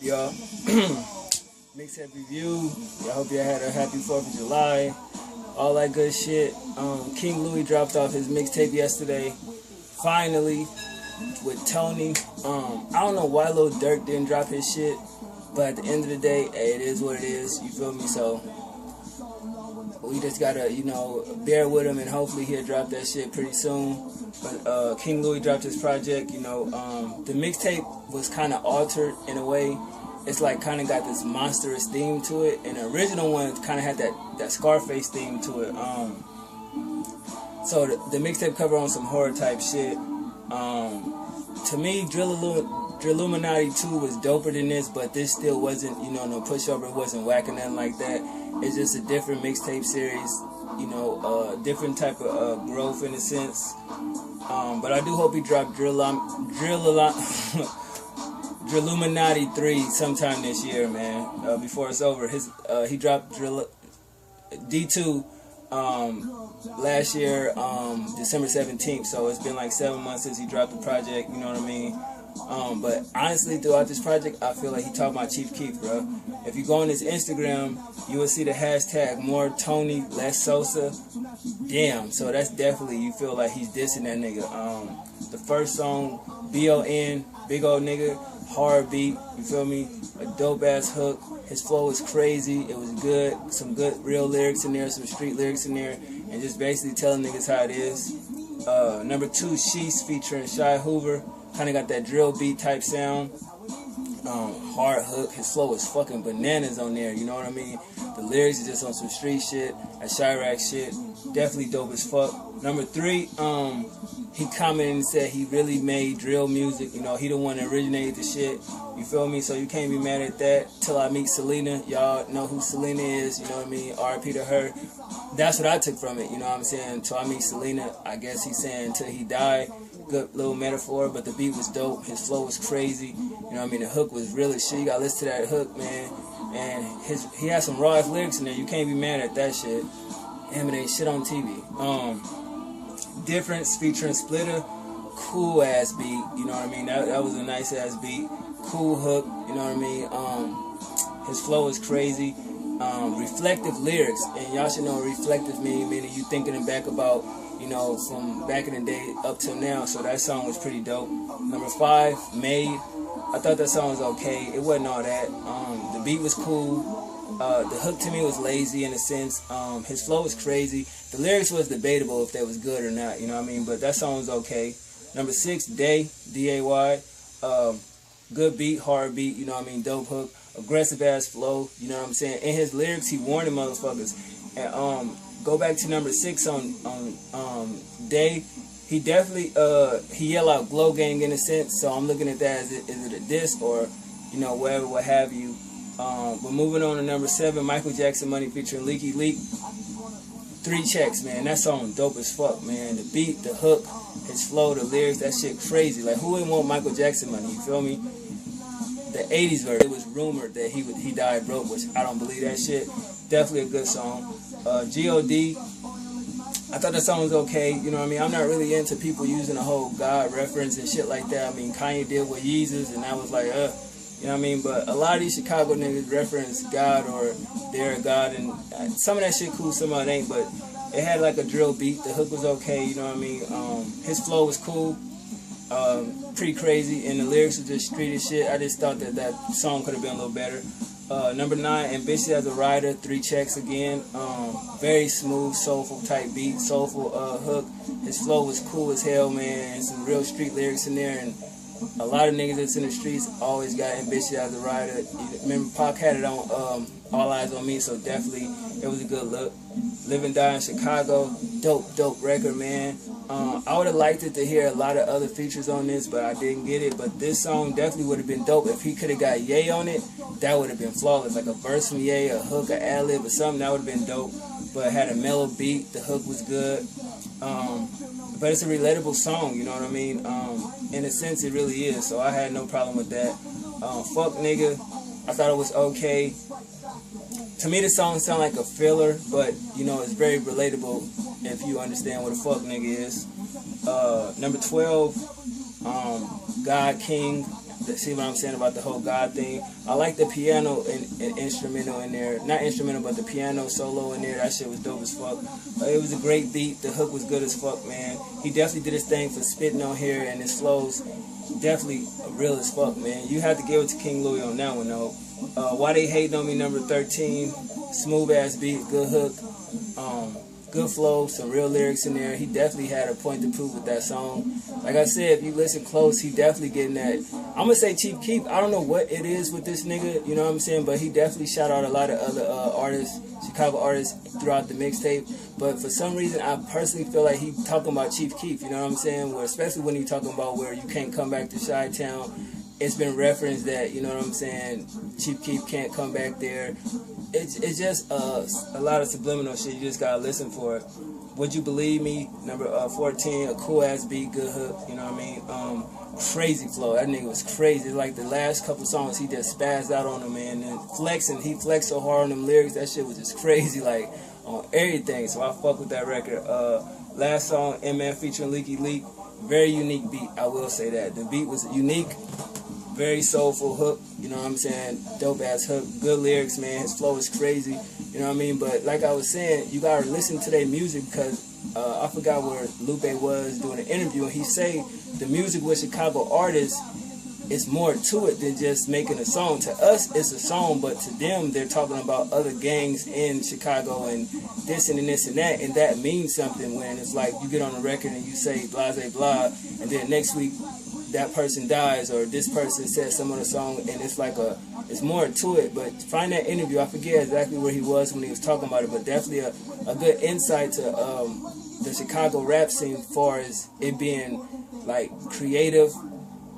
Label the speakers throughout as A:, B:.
A: Y'all, mixtape review. I hope y'all had a happy 4th of July. All that good shit. King Louie dropped off his mixtape yesterday. Finally, with Tony. I don't know why Lil Durk didn't drop his shit, but at the end of the day, hey, it is what it is. You feel me? So we just gotta, bear with him, and hopefully he'll drop that shit pretty soon. But King Louie dropped his project. The mixtape was kind of altered in a way. It's like kind of got this monstrous theme to it, and the original one kind of had that Scarface theme to it. So the mixtape cover on some horror type shit. To me, Drilluminati 2 was doper than this, but this still wasn't, no pushover. It wasn't whacking nothing like that. It's just a different mixtape series, different type of growth in a sense. But I do hope he dropped Drilluminati 3 sometime this year, man. Before it's over, he dropped D2 last year, December 17th. So it's been like 7 months since he dropped the project. You know what I mean? But honestly, throughout this project, I feel like he talking about Chief Keef, bro. If you go on his Instagram, you will see the hashtag more Tony, less Sosa. Damn, so that's definitely, you feel like he's dissing that nigga. The first song, B.O.N., big old nigga, hard beat, you feel me? A dope ass hook. His flow was crazy. It was good. Some good real lyrics in there, some street lyrics in there, and just basically telling niggas how it is. Number 2, Sheets featuring Shy Hoover. Kind of got that drill beat type sound. Hard hook. His flow is fucking bananas on there, you know what I mean? The lyrics is just on some street shit, that Chirac shit. Definitely dope as fuck. Number 3, he commented and said he really made drill music. He the one that originated the shit. You feel me? So you can't be mad at that. Till I meet Selena. Y'all know who Selena is, you know what I mean? R.I.P. to her. That's what I took from it, you know what I'm saying? Till I meet Selena, I guess he's saying till he died. Good little metaphor, but the beat was dope. His flow was crazy. You know what I mean? The hook was really shit. You gotta listen to that hook, man. And he had some raw lyrics in there. You can't be mad at that shit. Him and ain't shit on TV. Difference featuring Splitter. Cool ass beat. You know what I mean? That was a nice ass beat. Cool hook. You know what I mean? His flow is crazy. Reflective lyrics, and y'all should know what reflective meaning you thinking back about, from back in the day up till now. So that song was pretty dope. Number 5, Made. I thought that song was okay. It wasn't all that. The beat was cool. The hook to me was lazy in a sense. His flow was crazy. The lyrics was debatable if they was good or not, you know what I mean? But that song was okay. Number 6, Day, D-A-Y. Good beat, hard beat, you know what I mean? Dope hook. Aggressive ass flow, you know what I'm saying? In his lyrics, he warning motherfuckers. And go back to number 6 on Day. He definitely he yell out "Glow Gang" in a sense. So I'm looking at that as is it a diss or whatever, what have you. But moving on to number 7, Michael Jackson Money featuring Leaky Leak. 3 Checks, man. That song dope as fuck, man. The beat, the hook, his flow, the lyrics, that shit crazy. Like, who wouldn't want Michael Jackson money? You feel me? The 80s version, it was rumored that he died broke, which I don't believe that shit. Definitely a good song. G.O.D. I thought that song was okay. You know what I mean? I'm not really into people using the whole God reference and shit like that. I mean, Kanye did with Yeezus, and I was like, you know what I mean? But a lot of these Chicago niggas reference God or their God, and some of that shit cool, some of it ain't, but it had like a drill beat. The hook was okay, you know what I mean? His flow was cool. Pretty crazy, and the lyrics were just street as shit. I just thought that song could have been a little better. Number 9, Ambitious as a Writer, 3 Checks again. Very smooth, soulful type beat, soulful hook. His flow was cool as hell, man, and some real street lyrics in there. And a lot of niggas that's in the streets always got Ambitious as a Writer. Remember, Pac had it on All Eyes on Me, so definitely it was a good look. Live and Die in Chicago, dope record, man. I would have liked it to hear a lot of other features on this, but I didn't get it. But this song definitely would have been dope. If he could have got Ye on it, that would have been flawless. Like a verse from Ye, a hook, an ad-lib, or something, that would have been dope. But it had a mellow beat, the hook was good. But it's a relatable song, you know what I mean? In a sense, it really is, so I had no problem with that. Fuck Nigga, I thought it was okay. To me, the song sound like a filler, but, it's very relatable if you understand what a fuck nigga is. Number 12, God King, see what I'm saying about the whole God thing. I like the piano and instrumental in there. Not instrumental, but the piano solo in there. That shit was dope as fuck. It was a great beat. The hook was good as fuck, man. He definitely did his thing for spitting on here, and his flows definitely real as fuck, man. You have to give it to King Louie on that one, though. Why They Hating on Me, number 13. Smooth ass beat, good hook. Good flow, some real lyrics in there. He definitely had a point to prove with that song. Like I said, if you listen close, he definitely getting that. I'm gonna say Chief Keef. I don't know what it is with this nigga, you know what I'm saying, but he definitely shout out a lot of other artists, Chicago artists throughout the mixtape. But for some reason, I personally feel like he talking about Chief Keef, you know what I'm saying? Where especially when he talking about where you can't come back to Chi-Town. It's been referenced that, you know what I'm saying, Chief Keef can't come back there. It's just a lot of subliminal shit. You just gotta listen for it. Would You Believe Me, number 14, a cool ass beat, good hook, you know what I mean? Crazy flow. That nigga was crazy. Like the last couple songs, he just spazzed out on them, man. And flexing, he flexed so hard on them lyrics. That shit was just crazy, like on everything. So I fuck with that record. Last song, M.N. featuring Leaky Leak. Very unique beat, I will say that. The beat was unique. Very soulful hook, you know what I'm saying? Dope ass hook, good lyrics, man. His flow is crazy, you know what I mean? But like I was saying, you gotta listen to their music because I forgot where Louie was doing an interview, and he say the music with Chicago artists is more to it than just making a song. To us, it's a song, but to them, they're talking about other gangs in Chicago and this and this and that means something when it's like you get on a record and you say blah, blah, blah, and then next week, that person dies or this person says some of the song, and it's like it's more to it. But find that interview. I forget exactly where he was when he was talking about it, but definitely a good insight to the Chicago rap scene as far as it being like creative,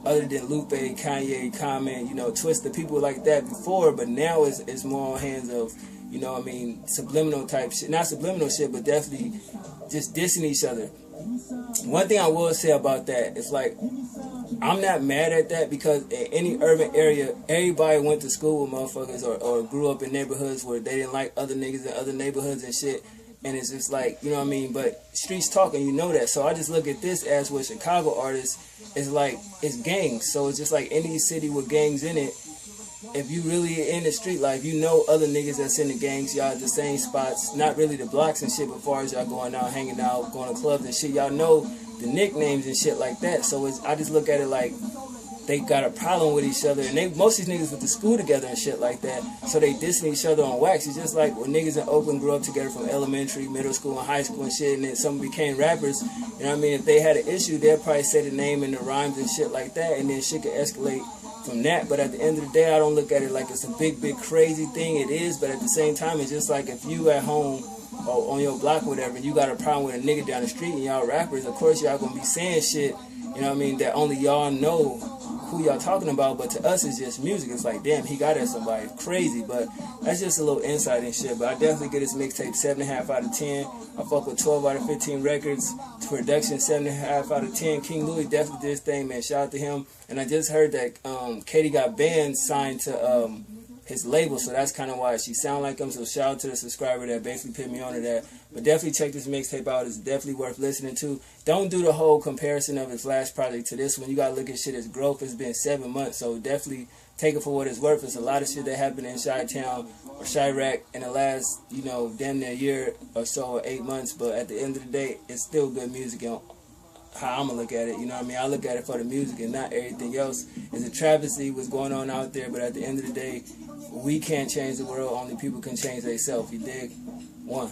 A: other than Lupe, Kanye, Common, you know, Twista, people like that before, but now it's more on hands of, you know what I mean, subliminal type shit. Not subliminal shit, but definitely just dissing each other. One thing I will say about that is like, I'm not mad at that because in any urban area, everybody went to school with motherfuckers or grew up in neighborhoods where they didn't like other niggas in other neighborhoods and shit. And it's just like, you know what I mean? But streets talking, you know that. So I just look at this as with Chicago artists, it's like, it's gangs. So it's just like any city with gangs in it. If you really in the street life, you know other niggas that's in the gangs, y'all at the same spots, not really the blocks and shit, but as far as y'all going out, hanging out, going to clubs and shit, y'all know the nicknames and shit like that. So I just look at it like they got a problem with each other, and most of these niggas went to school together and shit like that, so they dissing each other on wax. It's just like when niggas in Oakland grew up together from elementary, middle school, and high school and shit, and then some became rappers, you know what I mean? If they had an issue, they'd probably say the name and the rhymes and shit like that, and then shit could escalate from that. But at the end of the day, I don't look at it like it's a big crazy thing. It is, but at the same time, it's just like if you at home or on your block or whatever, and you got a problem with a nigga down the street and y'all rappers, of course y'all gonna be saying shit, you know what I mean, that only y'all know who y'all talking about, but to us it's just music. It's like, damn, he got at somebody. Crazy, but that's just a little insight and shit. But I definitely get his mixtape 7.5 out of 10. I fuck with 12 out of 15 records. Production 7.5 out of 10. King Louie definitely did his thing, man. Shout out to him. And I just heard that Katie got banned, signed to his label, so that's kind of why she sound like him. So shout out to the subscriber that basically put me on to that. But definitely check this mixtape out. It's definitely worth listening to. Don't do the whole comparison of his last project to this one. You gotta look at shit as growth. It's been 7 months, so definitely take it for what it's worth. It's a lot of shit that happened in Chi-Town or Chirac in the last, you know, damn near year or so, or 8 months. But at the end of the day, it's still good music. And how I'm gonna look at it, you know what I mean? I look at it for the music and not everything else. It's a travesty what's going on out there, but at the end of the day, we can't change the world. Only people can change themselves. You dig? One.